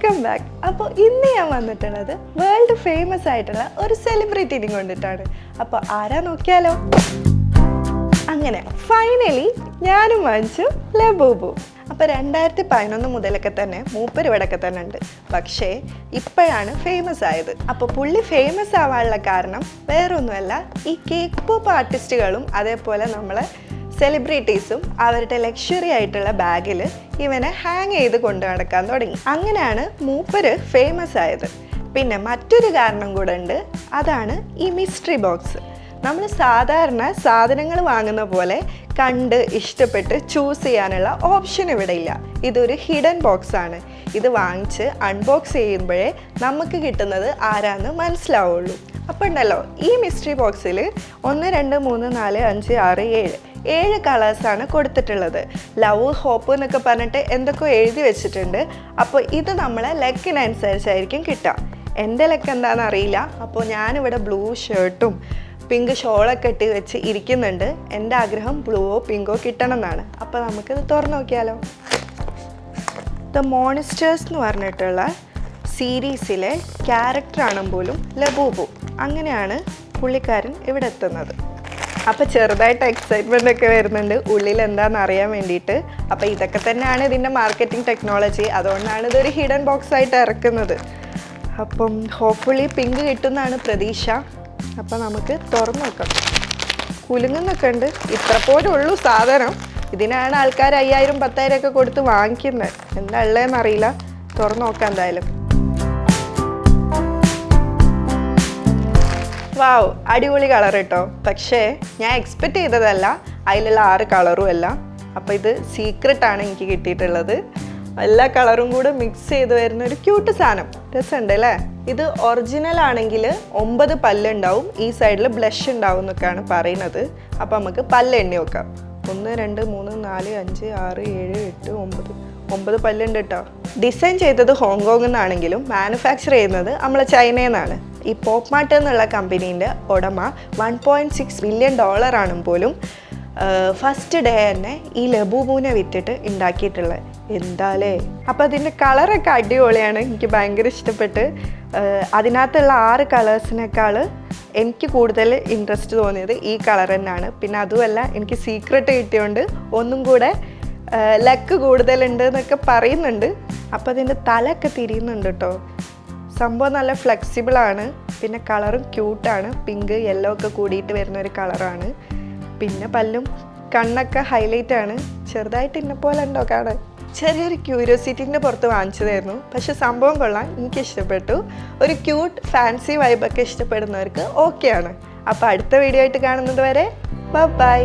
Welcome back. അപ്പോൾ ഇന്ന് ഞാൻ വന്നിട്ടുള്ളത് വേൾഡ് ഫേമസ് ആയിട്ടുള്ള ഒരു സെലിബ്രിറ്റിനെ കൊണ്ടിട്ടാണ്. അപ്പോൾ ആരാ നോക്കിയാലോ. അങ്ങനെ ഫൈനലി ഞാനും വാങ്ങിച്ചു ലബൂബു. അപ്പോൾ 2011 മുതലൊക്കെ തന്നെ മൂപ്പര് ഇവിടെയൊക്കെ തന്നെ ഉണ്ട്. പക്ഷേ ഇപ്പോഴാണ് ഫേമസ് ആയത്. അപ്പോൾ പുള്ളി ഫേമസ് ആവാനുള്ള കാരണം വേറൊന്നുമല്ല, ഈ കേക്ക് പോപ്പ് ആർട്ടിസ്റ്റുകളും അതേപോലെ നമ്മളെ സെലിബ്രിറ്റീസും അവരുടെ ലക്ഷറി ആയിട്ടുള്ള ബാഗിൽ ഇവനെ ഹാങ് ചെയ്ത് കൊണ്ടു നടക്കാൻ തുടങ്ങി. അങ്ങനെയാണ് മൂപ്പര് ഫേമസ് ആയത്. പിന്നെ മറ്റൊരു കാരണം കൂടെ ഉണ്ട്, അതാണ് ഈ മിസ്റ്ററി ബോക്സ്. നമ്മൾ സാധാരണ സാധനങ്ങൾ വാങ്ങുന്ന പോലെ കണ്ട് ഇഷ്ടപ്പെട്ട് ചൂസ് ചെയ്യാനുള്ള ഓപ്ഷൻ ഇവിടെ ഇല്ല. ഇതൊരു ഹിഡൻ ബോക്സ് ആണ്. ഇത് വാങ്ങിച്ച് അൺബോക്സ് ചെയ്യുമ്പോഴേ നമുക്ക് കിട്ടുന്നത് ആരാന്ന് മനസ്സിലാവുള്ളൂ. അപ്പോൾ ഉണ്ടല്ലോ, ഈ മിസ്റ്ററി ബോക്സിൽ 1 2 3 4 5 6 7 കളേഴ്സാണ് കൊടുത്തിട്ടുള്ളത്. ലവ്, ഹോപ്പ് എന്നൊക്കെ പറഞ്ഞിട്ട് എന്തൊക്കെ എഴുതി വെച്ചിട്ടുണ്ട്. അപ്പോൾ ഇത് നമ്മളെ ലെക്കിനനുസരിച്ചായിരിക്കും കിട്ടുക. എൻ്റെ ലെക്ക് എന്താണെന്ന് അറിയില്ല. അപ്പോൾ ഞാനിവിടെ ബ്ലൂ ഷർട്ടും പിങ്ക് ഷോളൊക്കെ ഇട്ട് വെച്ച് ഇരിക്കുന്നുണ്ട്. എൻ്റെ ആഗ്രഹം ബ്ലൂവോ പിങ്കോ കിട്ടണം എന്നാണ്. അപ്പോൾ നമുക്കിത് തുറന്നു നോക്കിയാലോ. ദ മോൺസ്റ്റേഴ്സ് എന്ന് പറഞ്ഞിട്ടുള്ള സീരീസിലെ ക്യാരക്ടറാണ് പോലും ലബൂബു. അങ്ങനെയാണ് പുള്ളിക്കാരൻ ഇവിടെ എത്തുന്നത്. അപ്പോൾ ചെറുതായിട്ട് എക്സൈറ്റ്മെൻ്റ് ഒക്കെ വരുന്നുണ്ട് ഉള്ളിൽ എന്താണെന്ന് അറിയാൻ വേണ്ടിയിട്ട്. അപ്പോൾ ഇതൊക്കെ തന്നെയാണ് ഇതിൻ്റെ മാർക്കറ്റിംഗ് ടെക്നോളജി. അതുകൊണ്ടാണ് ഇതൊരു ഹിഡൻ ബോക്സ് ആയിട്ട് ഇറക്കുന്നത്. അപ്പം ഹോപ്പ്ഫുള്ളി പിങ്ക് കിട്ടുമെന്നാണ് പ്രതീക്ഷ. അപ്പോൾ നമുക്ക് തുറന്നു നോക്കാം. കുലുങ്ങുന്നൊക്കെ ഉണ്ട്. ഇത്ര പോലും ഉള്ളൂ സാധനം. ഇതിനാണ് ആൾക്കാർ 5000 10,000 ഒക്കെ കൊടുത്ത് വാങ്ങിക്കുന്നത്. എന്താ ഉള്ളതെന്നറിയില്ല. തുറന്നു നോക്കാം എന്തായാലും. വാവ്, അടിപൊളി കളർ കേട്ടോ. പക്ഷേ ഞാൻ എക്സ്പെക്റ്റ് ചെയ്തതല്ല അതിലുള്ള 6 കളറും അല്ല. അപ്പോൾ ഇത് സീക്രട്ടാണ് എനിക്ക് കിട്ടിയിട്ടുള്ളത്. എല്ലാ കളറും കൂടെ മിക്സ് ചെയ്ത് വരുന്ന ഒരു ക്യൂട്ട് സാധനം. രസമുണ്ട് അല്ലേ. ഇത് ഒറിജിനൽ ആണെങ്കിൽ 9 പല്ലുണ്ടാവും. ഈ സൈഡിൽ ബ്ലഷ് ഉണ്ടാവും എന്നൊക്കെയാണ് പറയുന്നത്. അപ്പോൾ നമുക്ക് പല്ല് എണ്ണി നോക്കാം. 1 2 3 4 5 6 7 8 9 പല്ലുണ്ട് കേട്ടോ. ഡിസൈൻ ചെയ്തത് ഹോങ്കോങ്ങിൽ നിന്നാണെങ്കിലും മാനുഫാക്ചർ ചെയ്യുന്നത് നമ്മളെ ചൈനയിൽ നിന്നാണ്. ഈ പോപ്പ് മാർട്ട് എന്നുള്ള കമ്പനീൻ്റെ ഉടമ $1.6 ബില്യൺ ആണ് പോലും ഫസ്റ്റ് ഡേ തന്നെ ഈ ലബൂബുവിനെ വിറ്റിട്ട് ഉണ്ടാക്കിയിട്ടുള്ളത്. എന്താലേ. അപ്പോൾ അതിൻ്റെ കളറൊക്കെ അടിപൊളിയാണ്. എനിക്ക് ഭയങ്കര ഇഷ്ടപ്പെട്ട്. അതിനകത്തുള്ള 6 കളേഴ്സിനേക്കാൾ എനിക്ക് കൂടുതൽ ഇൻട്രസ്റ്റ് തോന്നിയത് ഈ കളർ തന്നെയാണ്. പിന്നെ അതുമല്ല, എനിക്ക് സീക്രട്ട് കിട്ടിയോണ്ട് ഒന്നും കൂടെ ലക്ക് കൂടുതലുണ്ട് എന്നൊക്കെ പറയുന്നുണ്ട്. അപ്പോൾ അതിൻ്റെ തലയൊക്കെ തിരിയുന്നുണ്ട് കേട്ടോ. സംഭവം നല്ല ഫ്ലെക്സിബിളാണ്. പിന്നെ കളറും ക്യൂട്ടാണ്. പിങ്ക് യെല്ലോ ഒക്കെ കൂടിയിട്ട് വരുന്ന ഒരു കളറാണ്. പിന്നെ പല്ലും കണ്ണൊക്കെ ഹൈലൈറ്റ് ആണ്. ചെറുതായിട്ട് ഇന്നെ പോലെ ഉണ്ടോ കാണാൻ. ചെറിയൊരു ക്യൂരിയോസിറ്റിൻ്റെ പുറത്ത് വാങ്ങിച്ചതായിരുന്നു. പക്ഷെ സംഭവം കൊള്ളാൻ, എനിക്ക് ഇഷ്ടപ്പെട്ടു. ഒരു ക്യൂട്ട് ഫാൻസി വൈബൊക്കെ ഇഷ്ടപ്പെടുന്നവർക്ക് ഓക്കെയാണ്. അപ്പോൾ അടുത്ത വീഡിയോ ആയിട്ട് കാണുന്നത് വരെ ബൈ.